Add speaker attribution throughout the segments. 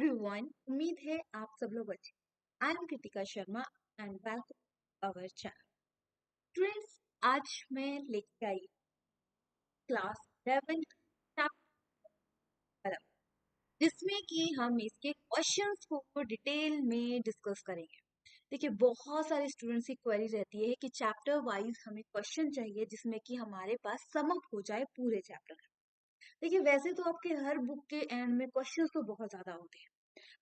Speaker 1: Everyone, उम्मीद है आप सब लोग अच्छे। I am Kritika Sharma and welcome our channel. Friends, आज मैं लेके आई क्लास 11 जिसमें कि हम इसके क्वेश्चंस को डिटेल में डिस्कस करेंगे। देखिए, बहुत सारे स्टूडेंट्स की क्वेरी रहती है कि चैप्टर वाइज हमें क्वेश्चन चाहिए जिसमें कि हमारे पास सम अप हो जाए पूरे चैप्टर का। देखिए, वैसे तो आपके हर बुक के एंड में क्वेश्चंस तो बहुत ज्यादा होते हैं,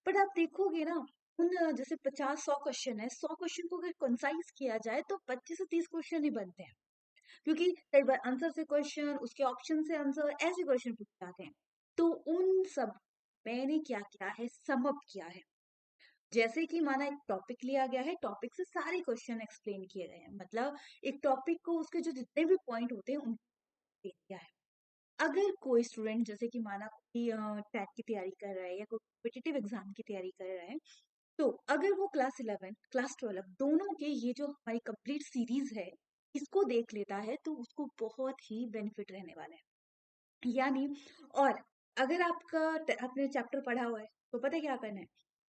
Speaker 1: बट आप देखोगे ना, उन जैसे 50-100 क्वेश्चन है, 100 क्वेश्चन को अगर कंसाइज किया जाए तो 25 से 30 क्वेश्चन ही बनते हैं। क्योंकि कई बार आंसर से क्वेश्चन, उसके ऑप्शन से आंसर, ऐसे क्वेश्चन पूछे जाते हैं। तो उन सब मैंने क्या किया है, सम अप किया है। जैसे कि माना एक टॉपिक लिया गया है, टॉपिक से सारे क्वेश्चन एक्सप्लेन किए गए हैं, मतलब एक टॉपिक को उसके जो जितने भी पॉइंट होते हैं उनको किया है। अगर कोई स्टूडेंट जैसे कि माना कोई टेट की तैयारी कर रहा है या कोई कॉम्पिटिटिव एग्जाम की तैयारी कर रहा है, तो अगर वो क्लास 11 क्लास 12 दोनों के ये जो हमारी कंप्लीट सीरीज है इसको देख लेता है तो उसको बहुत ही बेनिफिट रहने वाला है। यानी, और अगर आपने चैप्टर पढ़ा हुआ है तो पता है क्या करना है,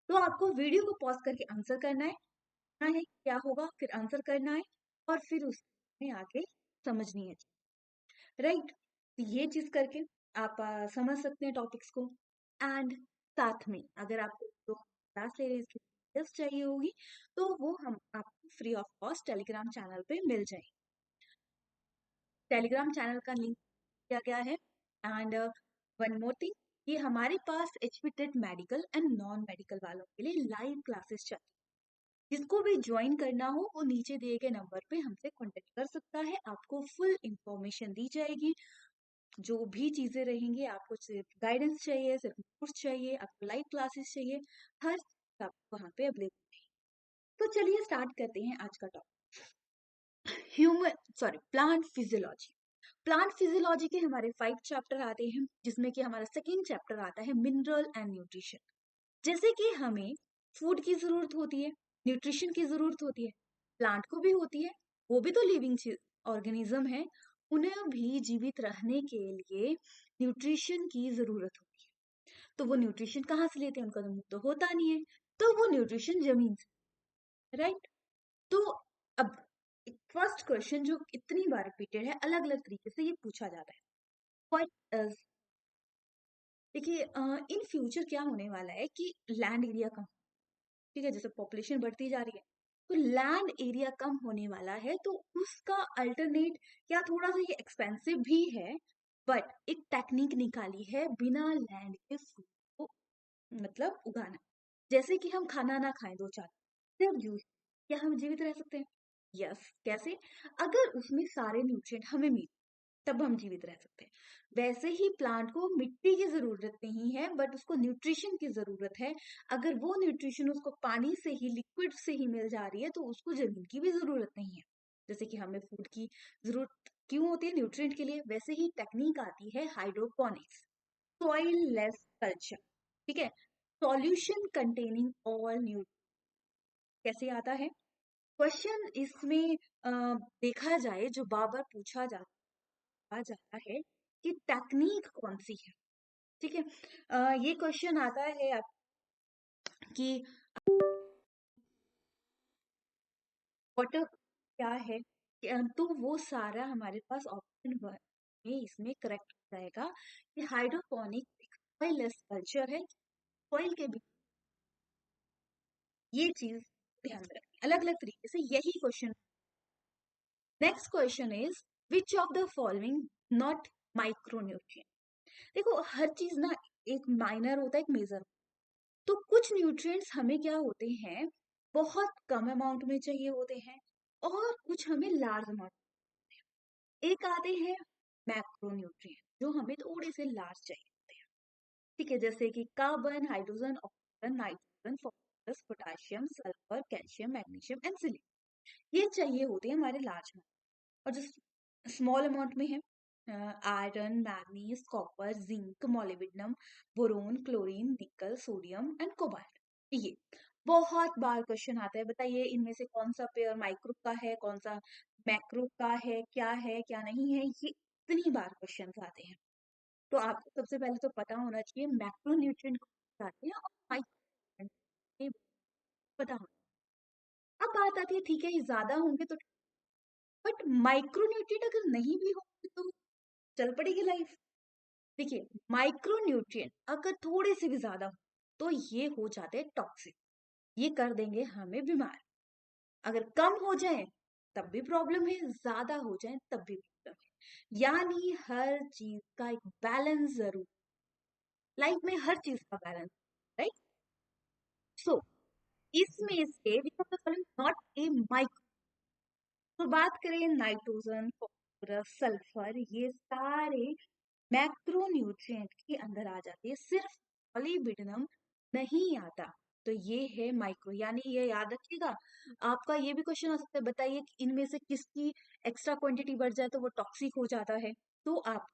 Speaker 1: तो आपको वीडियो को पॉज करके आंसर करना है क्या होगा, फिर आंसर करना है और फिर उसमें आगे समझनी है, राइट। ये चीज करके आप समझ सकते हैं टॉपिक्स को। एंड साथ में अगर आपको जो क्लास ले रहे हैं इसकी details चाहिए होगी तो वो हम आपको free of cost Telegram channel पे मिल जाएगी। टेलीग्राम चैनल का लिंक दिया गया है। एंड वन मोर थिंग, ये हमारे पास HP TET medical and non medical वालों के लिए लाइव क्लासेस चल रही है। जिसको भी ज्वाइन करना हो वो नीचे दिए गए नंबर पे हमसे कांटेक्ट कर सकता है, आपको फुल इंफॉर्मेशन दी जाएगी। जो भी चीजें रहेंगी, आपको सिर्फ गाइडेंस चाहिए, सिर्फ नोट्स चाहिए, आपको लाइव क्लासेस चाहिए, हर चीज आपको वहाँ पे अवेलेबल है। तो चलिए स्टार्ट करते हैं आज का topic. Plant physiology. Plant physiology के हमारे 5 चैप्टर आते हैं, जिसमें कि हमारा सेकेंड चैप्टर आता है मिनरल एंड न्यूट्रिशन। जैसे कि हमें फूड की जरूरत होती है, न्यूट्रिशन की जरूरत होती है, प्लांट को भी होती है, वो भी तो लिविंग ऑर्गेनिज्म है, उन्हें भी जीवित रहने के लिए न्यूट्रिशन की जरूरत होती है। तो वो न्यूट्रिशन कहाँ से लेते हैं, उनका तो मुंह तो होता नहीं है, तो वो न्यूट्रिशन जमीन से, राइट। तो अब फर्स्ट क्वेश्चन जो इतनी बार रिपीटेड है, अलग अलग तरीके से ये पूछा जाता है, व्हाट इज। देखिए, इन फ्यूचर क्या होने वाला है कि लैंड एरिया कम, ठीक है, जैसे पॉपुलेशन बढ़ती जा रही है तो लैंड एरिया कम होने वाला है, तो उसका अल्टरनेट क्या, थोड़ा सा ये एक्सपेंसिव भी है, बट एक टेक्निक निकाली है बिना लैंड के फूड को मतलब उगाना। जैसे कि हम खाना ना खाएं 2-4, सिर्फ जूस, क्या हम जीवित रह सकते हैं? यस। कैसे? अगर उसमें सारे न्यूट्रिएंट हमें मिले तब हम जीवित रह सकते हैं। वैसे ही प्लांट को मिट्टी की जरूरत नहीं है, बट उसको न्यूट्रिशन की जरूरत है। अगर वो न्यूट्रिशन उसको पानी से ही, लिक्विड से ही मिल जा रही है तो उसको जमीन की भी जरूरत नहीं है। जैसे कि हमें फूड की जरूरत क्यों होती है न्यूट्रिएंट के लिए, वैसे ही टेक्निक आती है हाइड्रोपोनिक्स, सॉइल लेस कल्चर, ठीक है, सॉल्यूशन कंटेनिंग ऑल न्यूट्रिएंट। कैसे आता है क्वेश्चन इसमें? देखा जाए, जो बार बार पूछा जाता है कि टेक्निक कौन सी है, ठीक है। ये क्वेश्चन आता है आप कि वाटर क्या है, तो वो सारा हमारे पास ऑप्शन में इसमें करेक्ट हो जाएगा कि हाइड्रोपोनिक एक सॉइललेस कल्चर है, सॉइल के भी। ये चीज ध्यान में रखें, अलग अलग तरीके से यही question. Next question is which of the following not micronutrient. देखो, हर चीज ना एक माइनर होता है, एक मेजर। तो कुछ न्यूट्रिएंट्स हमें क्या होते हैं, बहुत कम अमाउंट में चाहिए होते हैं, और कुछ हमें लार्ज अमाउंट। एक आते हैं मैक्रोन्यूट्रिएंट जो हमें थोड़े से लार्ज चाहिए होते हैं, ठीक है, जैसे कि carbon, hydrogen, oxygen, nitrogen, phosphorus, potassium, sulphur, calcium, magnesium and silicon. ये चाहिए होते हैं हमारे लार्ज में। और जो स्मॉल अमाउंट में है, iron, manganese, copper, zinc, molybdenum, boron, chlorine, निकल, सोडियम एंड कोबाल्ट। ये बहुत बार क्वेश्चन आता है, बताइए इनमें से कौन सा पेयर माइक्रो का है, कौन सा मैक्रो का है क्या नहीं है, ये इतनी बार क्वेश्चन आते हैं। तो आपको सबसे पहले तो पता होना चाहिए मैक्रो न्यूट्रिएंट जाते हैं और माइक्रो पता हो। अब बात आती है, ठीक है ये ज्यादा होंगे तो, बट माइक्रोन्यूट्रिएंट अगर नहीं भी होंगे तो चल पड़ेगी लाइफ। देखिए, माइक्रोन्यूट्रिएंट अगर थोड़े से भी ज्यादा हो तो ये हो जाते हैं टॉक्सिक, ये कर देंगे हमें बीमार। अगर कम हो जाए तब भी प्रॉब्लम है, ज्यादा हो जाए तब भी प्रॉब्लम है। यानी हर चीज का एक बैलेंस जरूर, लाइफ में हर चीज का बैलेंस, राइट। सो इसमें से नॉट ए माइक्रो, तो बात करें नाइट्रोजन, फॉस्फोरस, सल्फर, ये सारे मैक्रोन्यूट्रिएंट के अंदर आ जाती है, सिर्फ मॉलिब्डेनम नहीं आता। तो ये है माइक्रो, यानी ये याद रखिएगा। आपका ये भी क्वेश्चन हो सकता है, बताइए कि इनमें से किसकी एक्स्ट्रा क्वांटिटी बढ़ जाए तो वो टॉक्सिक हो जाता है। तो आप,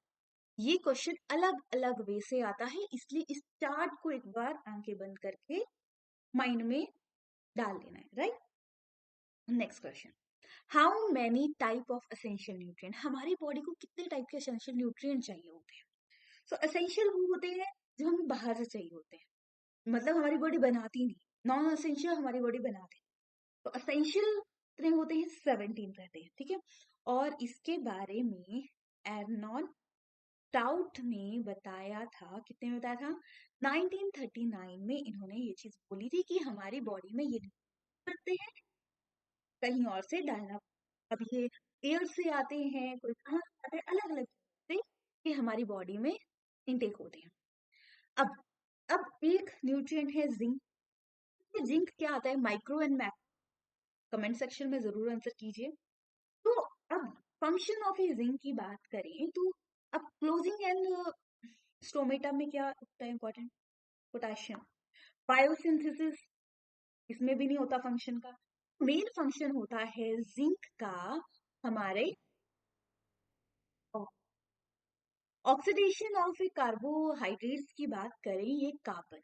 Speaker 1: ये क्वेश्चन अलग अलग वे से आता है, इसलिए इस चार्ट को एक बार आंखें बंद करके माइंड में डाल देना है, right. Next question, how many type of essential nutrient, हमारी बॉडी को कितने टाइप के एसेंशियल न्यूट्रिएंट चाहिए होते हैं। सो एसेंशियल वो होते हैं जो हमें बाहर से चाहिए होते हैं, मतलब हमारी बॉडी बनाती नहीं। नॉन एसेंशियल हमारी बॉडी बनाती है। तो एसेंशियल कितने होते हैं, 17 रहते हैं, ठीक है। और इसके बारे में एरनॉन टाउट ने बताया था, कितने में बताया था, 1939 में इन्होंने ये चीज बोली थी कि हमारी बॉडी में ये करते हैं, कहीं और से डालना। अब ये एयर से आते हैं, कोई कहाँ से आते हैं, अलग अलग से ये हमारी बॉडी में इनटेक होते हैं। अब अब एक न्यूट्रिएंट है जिंक। जिंक क्या आता है, micro and macro, comment section में जरूर आंसर कीजिए। तो अब फंक्शन ऑफ ए जिंक की बात करें तो अब क्लोजिंग एंड स्टोमेटा में क्या होता है इंपॉर्टेंट, पोटेशियम। बायोसिंथेसिस, इसमें भी नहीं होता फंक्शन का। मेन फंक्शन होता है जिंक का हमारे ऑक्सीडेशन ऑफ ए कार्बोहाइड्रेट्स की बात करें, ये कार्बन,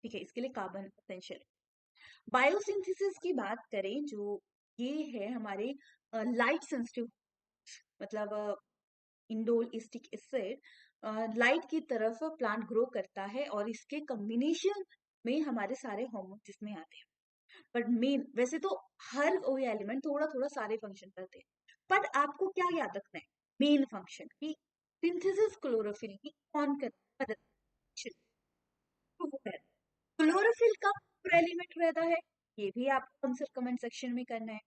Speaker 1: ठीक है, इसके लिए कार्बन एसेंशियल। बायोसिंथेसिस की बात करें, जो ये है हमारे लाइट सेंसिटिव, मतलब इंडोल इस्टिक एसिड लाइट की तरफ प्लांट ग्रो करता है, और इसके कॉम्बिनेशन में हमारे सारे हार्मोन जिसमें आते हैं। बट मेन, वैसे तो हर कोई एलिमेंट थोड़ा थोड़ा सारे फंक्शन करते हैं, बट आपको क्या याद रखना है, मेन फंक्शन की सिंथेसिस क्लोरोफिल की कौन करता है, क्लोरोफिल का एलिमेंट रहता है। ये भी आपको आंसर कमेंट सेक्शन में करना है।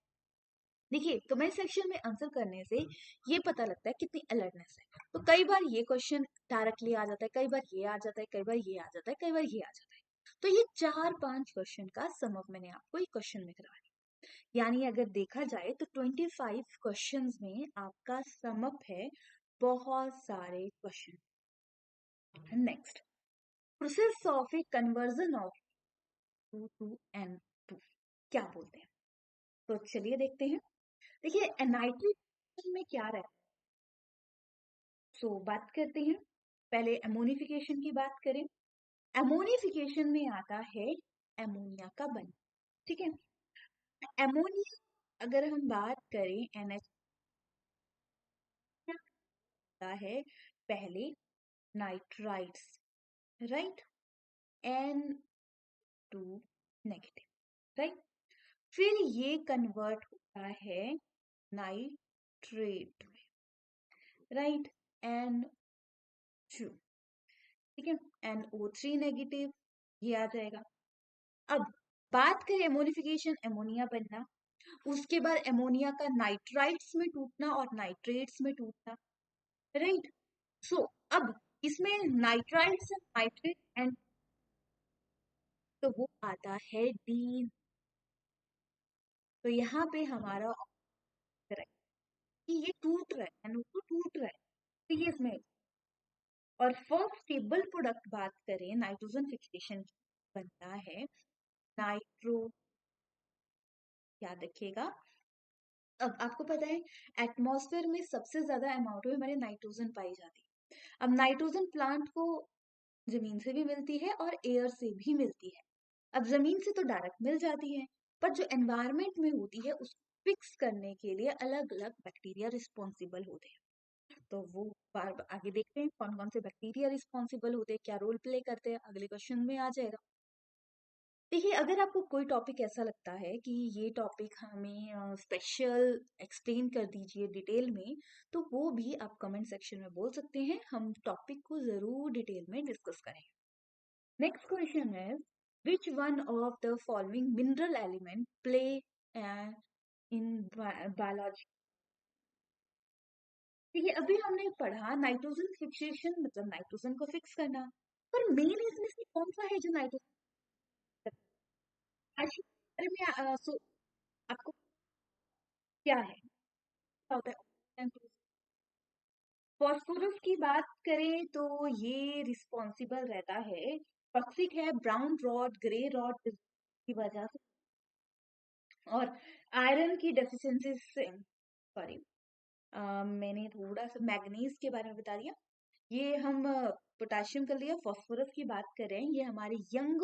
Speaker 1: देखिए, कमेंट सेक्शन में आंसर करने से ये पता लगता है कितनी अलर्टनेस है। तो कई बार ये क्वेश्चन डायरेक्टली आ जाता है, कई बार ये आ जाता है, कई बार ये आ जाता है, कई बार ये आ जाता है। तो ये 4-5 क्वेश्चन का सम अप मैंने आपको एक क्वेश्चन में करवाया, यानी अगर देखा जाए तो 25 क्वेश्चंस में आपका सम अप है बहुत सारे question. Next, process of a conversion of 2 to N2 क्या बोलते हैं, तो चलिए देखते हैं। देखिए, नाइट्रेट में क्या रहता है, सो बात करते हैं। पहले एमोनिफिकेशन की बात करें। एमोनिफिकेशन में आता है एमोनिया का बन, ठीक है। एमोनिया अगर हम बात करें, NH होता है पहले nitrides, right, N2 negative, right. फिर ये कन्वर्ट होता है नाइट्रेट में, राइट, N2, ठीक है, NO3 नेगेटिव, ये आ जाएगा। अब बात करें एमोनिफिकेशन, एमोनिया बनना, उसके बाद एमोनिया का नाइट्राइट्स में टूटना और नाइट्रेट्स में टूटना, राइट। सो अब इसमें नाइट्राइट्स एंड नाइट्रेट एंड, तो वो आता है डी। तो यहाँ पे हमारा ऑप्शन है कि ये टूट रहा है, NO2 टूट रहा है, तो ये इसमें। और फर्स्ट स्टेबल प्रोडक्ट बात करें नाइट्रोजन फिक्सेशन की, बनता है नाइट्रो, याद रखिएगा। अब आपको पता है एटमॉस्फेयर में सबसे ज्यादा अमाउंट में हमारे नाइट्रोजन पाई जाती है। अब नाइट्रोजन प्लांट को जमीन से भी मिलती है और एयर से भी मिलती है। अब जमीन से तो डायरेक्ट मिल जाती है, पर जो एनवायरमेंट में होती है उसको फिक्स करने के लिए अलग अलग बैक्टीरिया रिस्पॉन्सिबल होते हैं। तो वो आगे देखते हैं कौन कौन से बैक्टीरिया रिस्पॉन्सिबल होते हैं, क्या रोल प्ले करते हैं, अगले क्वेश्चन में आ जाएगा। देखिए, अगर आपको कोई टॉपिक ऐसा लगता है कि ये टॉपिक हमें स्पेशल एक्सप्लेन कर दीजिए डिटेल में, तो वो भी आप कमेंट सेक्शन में बोल सकते हैं, हम टॉपिक को जरूर डिटेल में डिस्कस करें। नेक्स्ट क्वेश्चन है, which one of the following mineral element play in biology. देखिए, अभी हमने पढ़ा नाइट्रोजन फिक्सेशन, मतलब नाइट्रोजन को फिक्स करना, पर मेन इसमें से कौन सा है जो नाइट्रोजन में आपको क्या है, क्या होता है? फॉस्फोरस की बात करें तो ये रिस्पॉन्सिबल रहता है, टॉक्सिक है ब्राउन रॉड, ग्रे रॉड की वजह से, और आयरन की डेफिशिएंसी से, सॉरी मैंने थोड़ा सा मैग्नीज के बारे में बता दिया। ये हम पोटेशियम कर लिया। फॉस्फोरस की बात करें, ये हमारे यंग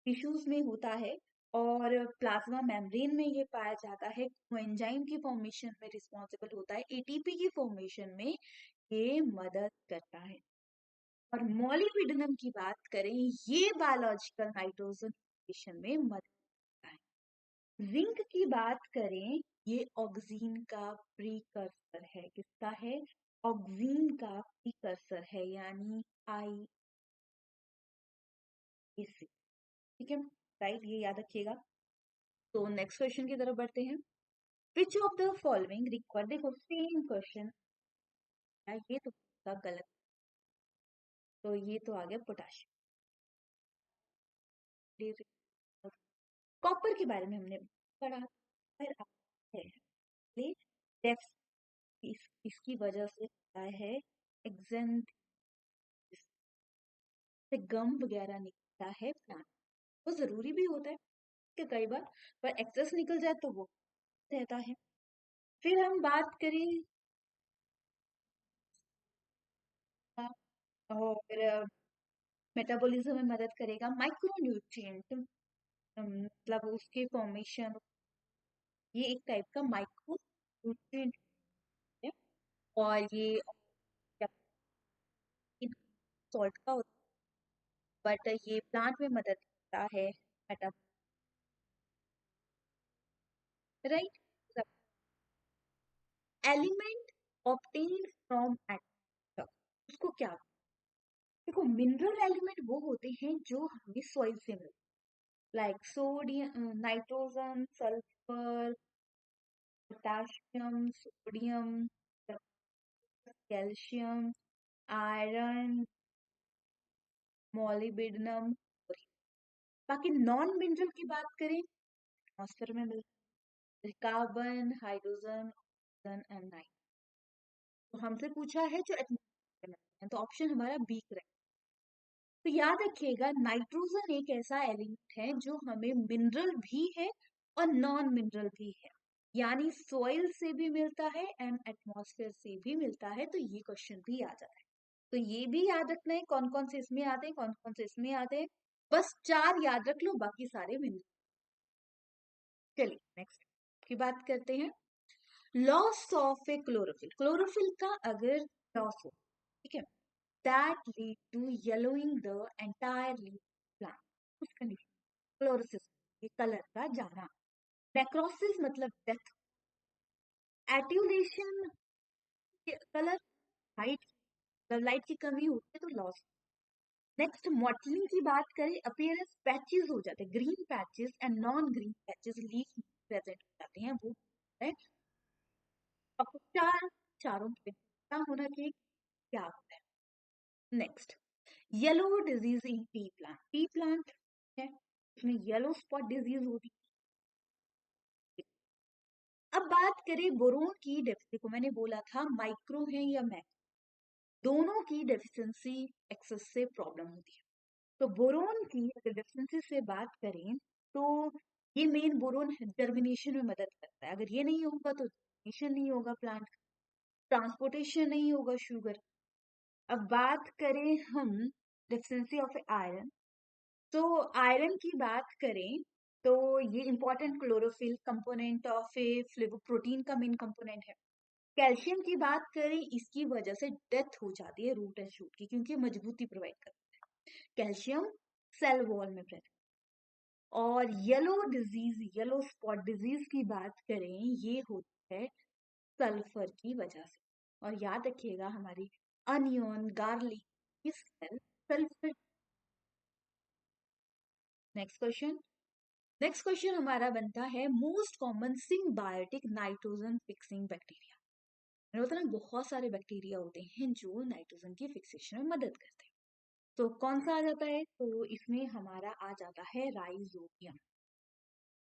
Speaker 1: टिश्यूज में होता है और प्लाज्मा मेम्ब्रेन में ये पाया जाता है, कोएंजाइम की फॉर्मेशन में रिस्पॉन्सिबल होता है, एटीपी की फॉर्मेशन में ये मदद करता है। और मॉलिब्डेनम की बात करें, ये बायोलॉजिकल नाइट्रोजन फॉर्मेशन में मदद करता है। जिंक की बात करें, ये ऑक्सीजन का प्रीकर्सर है। किसका है? ऑक्सीजन का प्रीकर्सर है, यानी आई इसी, ठीक है, राइट, ये याद रखिएगा। तो नेक्स्ट क्वेश्चन की तरफ बढ़ते हैं। विच ऑफ द फॉलोइंग रिक्वायर, देखो सेम क्वेश्चन है, ये तो का गलत, तो ये तो आ गया पोटाशियम। कॉपर के बारे में हमने पढ़ा, फिर है इसकी वजह से होता है एक्जेंट से गम वगैरह निकलता है प्लांट, वो जरूरी भी होता है कि कई बार, पर एक्सेस निकल जाए तो वो रहता है। फिर हम बात करें और मेटाबॉलिज्म में मदद करेगा माइक्रोन्यूट्रिएंट, मतलब उसके फॉर्मेशन, ये एक टाइप का माइक्रो न्यूट्रिएंट है। और ये सॉल्ट का होता है, बट ये प्लांट में मदद करता है metabolism, right. Element obtain from atom, उसको क्या, देखो मिनरल एलिमेंट वो होते हैं जो हमें सॉइल से मिलते, like sodium, nitrogen, sulphur, potassium, sodium, calcium, iron, molybdenum. बाकी नॉन मिनरल की बात करें, एटमॉस्फेयर में मिलते हैं carbon, hydrogen, oxygen and nitrogen. तो हमसे पूछा है जो एटमॉस्फेयर में मिलते हैं, तो ऑप्शन हमारा बी करेक्ट। तो याद रखिएगा, नाइट्रोजन एक ऐसा एलिमेंट है जो हमें मिनरल भी है और नॉन मिनरल भी है, यानी सॉइल से भी मिलता है एंड एटमॉस्फेयर से भी मिलता है, तो ये क्वेश्चन भी आ जाता है। तो ये भी याद रखना है कौन कौन से इसमें आते हैं, कौन कौन से इसमें आते हैं, बस 4 याद रख लो, बाकी सारे मिनरल। चलिए नेक्स्ट की बात करते हैं, loss of A chlorophyll. Chlorophyll का अगर लॉस हो, ठीक है, that lead to yellowing the entire leaf plant, उस कंडीशन क्लोरोसिस, ये कलर का जाना। नेक्रोसिस मतलब डेथ। एट्यूलेशन, कलर लाइट, जब लाइट की कमी होती है तो लॉस। नेक्स्ट मॉटलिंग की बात करें, अपीयरेंस पैचेस हो जाते हैं, green patches and non green patches leaf present हो जाते हैं, वो है। आपको चारों पे क्या होना चाहिए, क्या होता है। Next, yellow disease in P plant. P plant है, इसमें येलो स्पॉट डिजीज होती है। अब बात करें बोरोन की डेफिशिएंसी को, मैंने बोला था माइक्रो है या मैक्रो, दोनों की डेफिशिएंसी एक्सेस से प्रॉब्लम होती है। तो बोरोन की अगर डेफिशिएंसी से बात करें तो ये मेन बोरोन जर्मिनेशन में मदद करता है, अगर ये नहीं होगा तो जर्मिनेशन नहीं होगा प्लांट, ट्रांसपोर्टेशन नहीं होगा शुगर। अब बात करें हम डेफिशिएंसी ऑफ आयरन, तो आयरन की बात करें तो ये important chlorophyll component of A flavoprotein का मेन कंपोनेंट है। कैल्शियम की बात करें, इसकी वजह से डेथ हो जाती है रूट एंड शूट की, क्योंकि मजबूती प्रोवाइड करता है कैल्शियम सेल वॉल में प्रेजेंट। और येलो स्पॉट डिजीज की बात करें, ये होता है सल्फर की वजह से। और याद रखिएगा, हमारी अनियन, गार्लिक, ये smell sulphur. Next question. Next question हमारा बनता है most common symbiotic nitrogen fixing bacteria. मैंने बताया बहुत सारे बैक्टीरिया होते हैं जो नाइट्रोजन की फिक्सेशन में मदद करते हैं। तो कौन सा आ जाता है? तो इसमें हमारा आ जाता है राइजोबियम।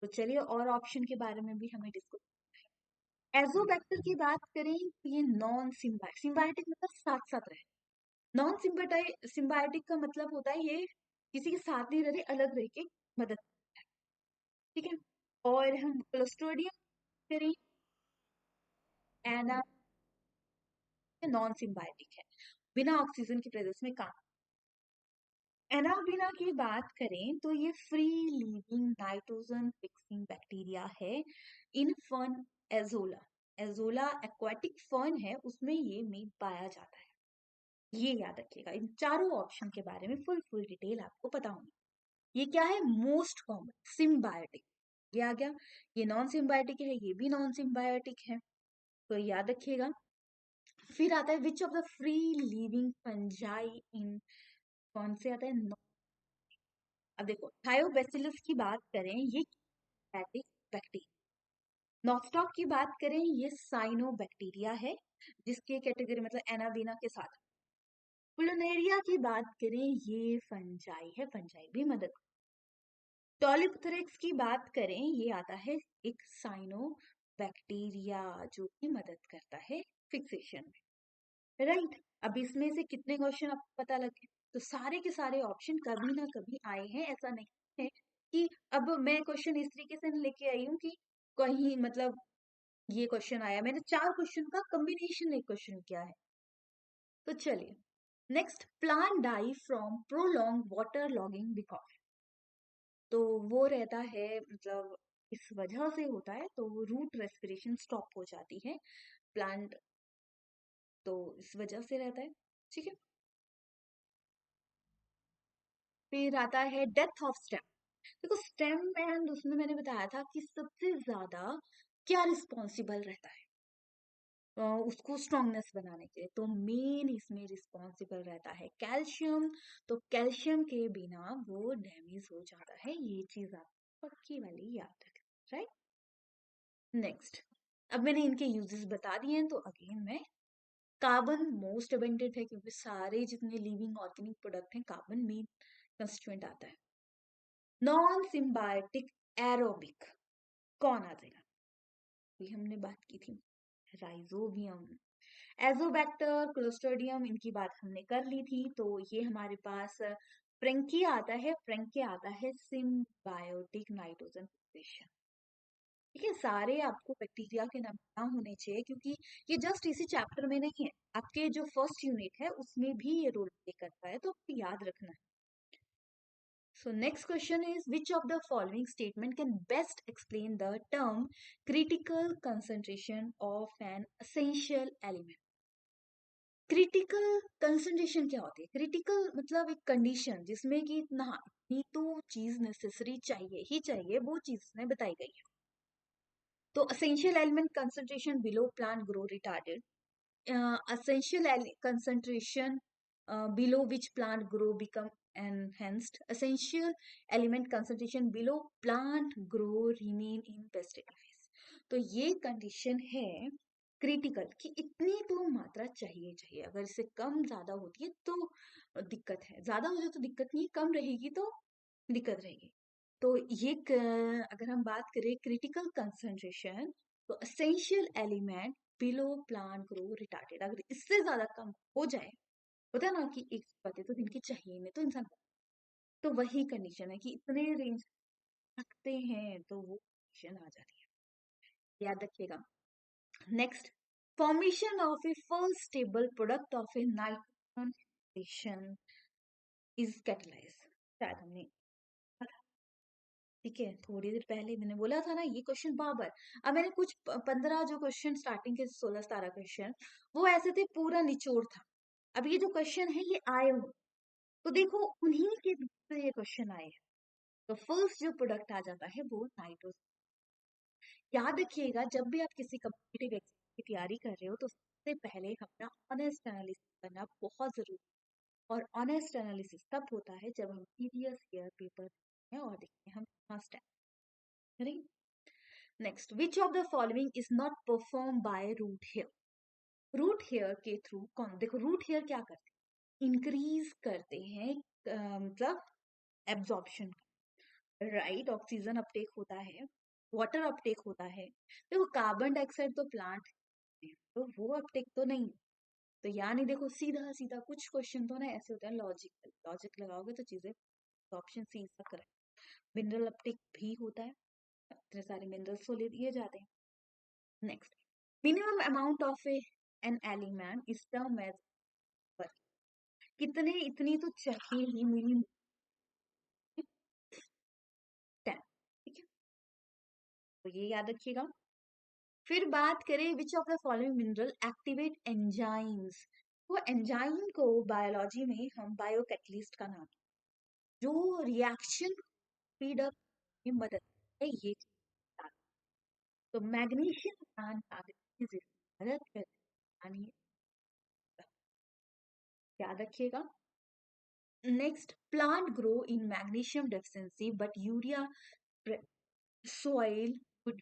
Speaker 1: तो चलिए और ऑप्शन के बारे में भी हमें डिस्कस। एजोबैक्टर की बात करें तो ये नॉन सिम्बायोटिक, सिम्बायोटिक मतलब साथ साथ रहे। नॉन सिम्बायोटिक का मतलब होता है ये किसी के साथ नहीं रह रहे, अलग रह के मदद। ठीक है। और हम क्लोस्ट्रिडियम करें, एना नॉन सिम्बायोटिक है, बिना ऑक्सीजन की प्रेजेंस में काम। एनाबिना की बात करें तो ये free living nitrogen fixing bacteria है in fern azolla. Azolla aquatic fern है, उसमें ये में पाया जाता है। ये याद रखिएगा, इन चारों ऑप्शन के बारे में फुल डिटेल आपको पता होनी। ये क्या है? मोस्ट कॉमन सिम्बायोटिक, ये आ गया। ये नॉन सिम्बायोटिक है, ये भी नॉन सिम्बायोटिक है, तो याद रखिएगा। फिर आता है which of the free living fungi in, कौन से आता है? अब देखो, थायोबैसिलस की बात करें, ये बैक्टीरिया। नॉस्टॉक की बात करें, ये साइनो बैक्टीरिया है, जिसके कैटेगरी मतलब एनाबीना के साथ। प्लुमेरिया की बात करें, ये फंजाई है, फंजाई भी मदद। टॉलिपथेरिक्स की बात करें, ये आता है एक साइनो बैक्टीरिया जो कि मदद करता है फिक्सेशन में। राइट। अब इसमें से कितने क्वेश्चन आपको पता लगे? तो सारे के सारे ऑप्शन कभी ना कभी आए हैं, ऐसा नहीं है कि अब मैं क्वेश्चन इस तरीके से लेके आई हूँ कि कहीं मतलब ये क्वेश्चन आया, मैंने 4 क्वेश्चन का कॉम्बिनेशन एक क्वेश्चन किया है। तो चलिए next, plant die from prolong water logging because. तो वो रहता है मतलब इस वजह से होता है, तो रूट रेस्पिरेशन स्टॉप हो जाती है प्लांट, तो इस वजह से रहता है। ठीक है। फिर आता है डेथ ऑफ स्टेम। देखो स्टेम एंड उसमें मैंने बताया था कि सबसे ज्यादा क्या रिस्पॉन्सिबल रहता है उसको स्ट्रांगनेस बनाने के लिए, तो मेन इसमें रिस्पॉन्सिबल रहता है कैल्शियम। तो कैल्शियम के बिना वो डैमेज हो जाता है, ये चीज आप पक्की वाली याद रखें। राइट। नेक्स्ट, अब मैंने इनके यूजेस बता दिए हैं, तो अगेन मैं, कार्बन मोस्ट अबेंडेंट है क्योंकि सारे जितने लिविंग ऑर्गेनिक प्रोडक्ट हैं कार्बन मेन कंस्टिट्यूएंट आता है। नॉन सिम्बायोटिक एरोबिक कौन आ जाएगा? ये हमने बात की थी, राइजोबियम। एजोबैक्टर, क्लोस्ट्रिडियम, इनकी बात हमने कर ली थी, तो ये हमारे पास फ्रेंकिया आता है। फ्रेंकिया आता है सिम्बायोटिक नाइट्रोजन फिक्सेशन। ठीक है, सारे आपको बैक्टीरिया के नाम पता होने चाहिए क्योंकि ये जस्ट इसी चैप्टर में नहीं है, आपके जो फर्स्ट यूनिट है उसमें भी ये रोल प्ले करता है, तो आपको याद रखना है। So next question is which of the following statement can best explain the term critical concentration of an essential element? Critical concentration क्या होती है? क्रिटिकल मतलब एक कंडीशन जिसमें कि इतनी तो चीज नेसेसरी चाहिए ही चाहिए, वो चीज इसमें बताई गई है। तो essential element concentration below plant grow retarded, essential concentration below which plant grow become enhanced, essential element concentration below plant grow remain in best phase। तो ये कंडीशन है क्रिटिकल कि इतनी तो मात्रा चाहिए चाहिए, अगर इससे कम ज्यादा होती है तो दिक्कत है, ज्यादा हो जाए तो दिक्कत नहीं, कम रहेगी तो दिक्कत रहेगी। तो ये अगर हम बात करें क्रिटिकल कंसंट्रेशन, तो essential element below plant grow retarded, अगर इससे ज्यादा कम हो जाए, होता है ना कि एक बातें तो दिन की चाहिए नहीं तो इंसान, तो वही कंडीशन है कि इतने रेंज रखते हैं तो वो कंडीशन आ जाती है, याद रखिएगा। Next, formation of A first stable product of A nitrogen is catalyse, शायद हमने ठीक है, थोड़ी देर पहले मैंने बोला था ना ये क्वेश्चन बाबर। अब मैंने कुछ 15 जो क्वेश्चन स्टार्टिंग के 16-17 क्वेश्चन वो ऐसे थे, पूरा निचोड़ था। अब ये जो क्वेश्चन है ये आए हो तो देखो उन्हीं के बीच से ये क्वेश्चन आए हैं। तो फर्स्ट जो प्रोडक्ट आ जाता है वो नाइट्रोजन। याद रखिएगा जब भी आप किसी कॉम्पिटिटिव एग्जाम की तैयारी कर रहे हो तो सबसे पहले अपना ऑनेस्ट एनालिसिस करना बहुत जरूरी है। और ऑनेस्ट एनालिसिस तब होता है जब हम प्रीवियस ईयर पेपर हैं और देखते हैं हम कहाँ stand. Next, which of the following is not perform by root hair. Root hair के थ्रू कौन, देखो रूट हेयर क्या करते हैं, इंक्रीज करते हैं मतलब एब्जॉर्प्शन, राइट, ऑक्सीजन अपटेक होता है, वाटर अपटेक होता है। देखो कार्बन डाइऑक्साइड तो प्लांट है तो वो अपटेक तो नहीं। तो यानी देखो सीधा सीधा कुछ क्वेश्चन तो ना ऐसे होते हैं लॉजिकल, लॉजिक लगाओगे तो चीजें, तो ऑप्शन सी इसका करेक्ट। मिनरल अपटेक भी होता है, इतने सारे मिनरल्स तो ले दिए जाते हैं। Next, minimum amount of an element is term as पर, कितने, इतनी तो चाहिए ही मिनिमम 10, ठीक है, तो ये याद रखिएगा। फिर बात करें विच of the following mineral activate enzymes. वो एंजाइम को बायोलॉजी में हम बायोकैटलिस्ट का नाम, जो रिएक्शन स्पीड अप में मदद है ये। तो मैग्नीशियम मदद करते हैं, याद रखिएगा। Next, plant grow in magnesium deficiency but urea soil would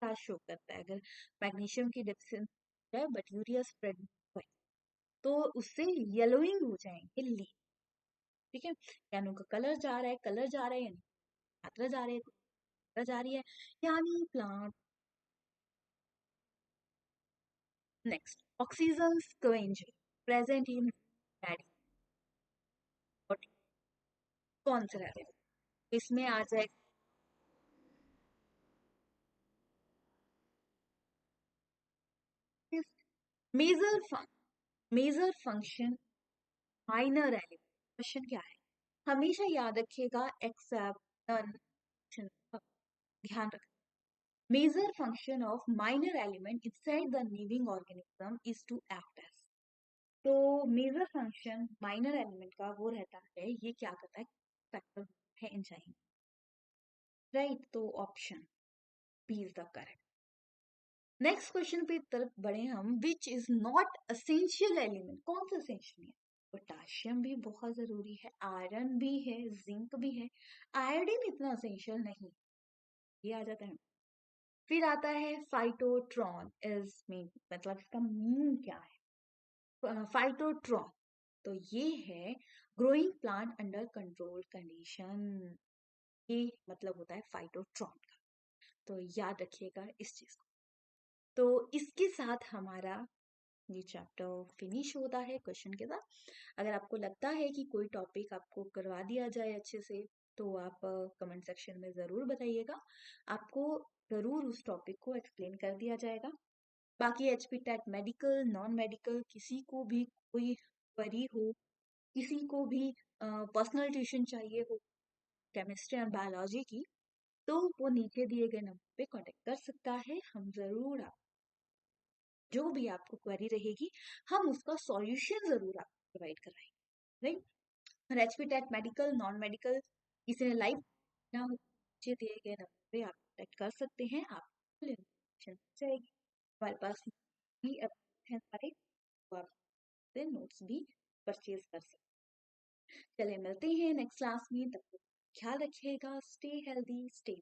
Speaker 1: show करता है। अगर मैग्नीशियम की डेफिशिएंसी है बट यूरिया स्प्रेड तो उससे येलोइंग हो जाएंगे लीफ, ठीक है, यानी उनका कलर जा रहा है, कलर जा रहा है, यानी मात्रा जा रही है, मात्रा जा रही है, यानी plant. Next, oxygen scavenger present in body, कौन सा रहेगा, इसमें आ जाएगा major major function minor element. Question क्या है, हमेशा याद रखिएगा एक्सेप्ट नन, ध्यान रखना। Major function of minor element inside the living organism is to act as। तो मेजर फंक्शन माइनर एलिमेंट का वो रहता है, ये क्या करता है, फैक्टर है एंजाइम, राइट, तो option B is the correct. Next question पे तरफ बढ़े हम, which is not essential element, कौन सा असेंशियल है, पोटाशियम भी बहुत जरूरी है, आयरन भी है, जिंक भी है, आयोडीन इतना असेंशियल नहीं, ये आ जाता है। फिर आता है फाइटोट्रॉन इज मीन, मतलब इसका मीन क्या है, फाइटोट्रॉन, तो ये है growing plant under control condition, ये मतलब होता है फाइटोट्रॉन का, तो याद रखिएगा इस चीज को। तो इसके साथ हमारा ये चैप्टर फिनिश होता है क्वेश्चन के साथ। अगर आपको लगता है कि कोई टॉपिक आपको करवा दिया जाए अच्छे से तो आप कमेंट सेक्शन में ज़रूर बताइएगा, आपको ज़रूर उस टॉपिक को एक्सप्लेन कर दिया जाएगा। बाकी HP TET medical non medical किसी को भी कोई क्वेरी हो, किसी को भी पर्सनल ट्यूशन चाहिए हो केमिस्ट्री और बायोलॉजी की, तो वो नीचे दिए गए नंबर पे कांटेक्ट कर सकता है। हम ज़रूर आप जो भी आपको क्वेरी रहेगी हम उसका सॉल्यूशन ज़रूर आपको प्रोवाइड कराएंगे, राइट। और HP TET medical non medical किसी ने लाइव ना हो, नीचे दिए गए नंबर पे आप कांटेक्ट कर सकते हैं, आपको इन्फॉर्मेशन जाएगी। हमारे पास भी है सारे, तो आप नोट्स भी परचेज कर सकते हैं। चलिए मिलते हैं नेक्स्ट क्लास में, तब तक ख्याल रखिएगा, स्टे हेल्दी स्टे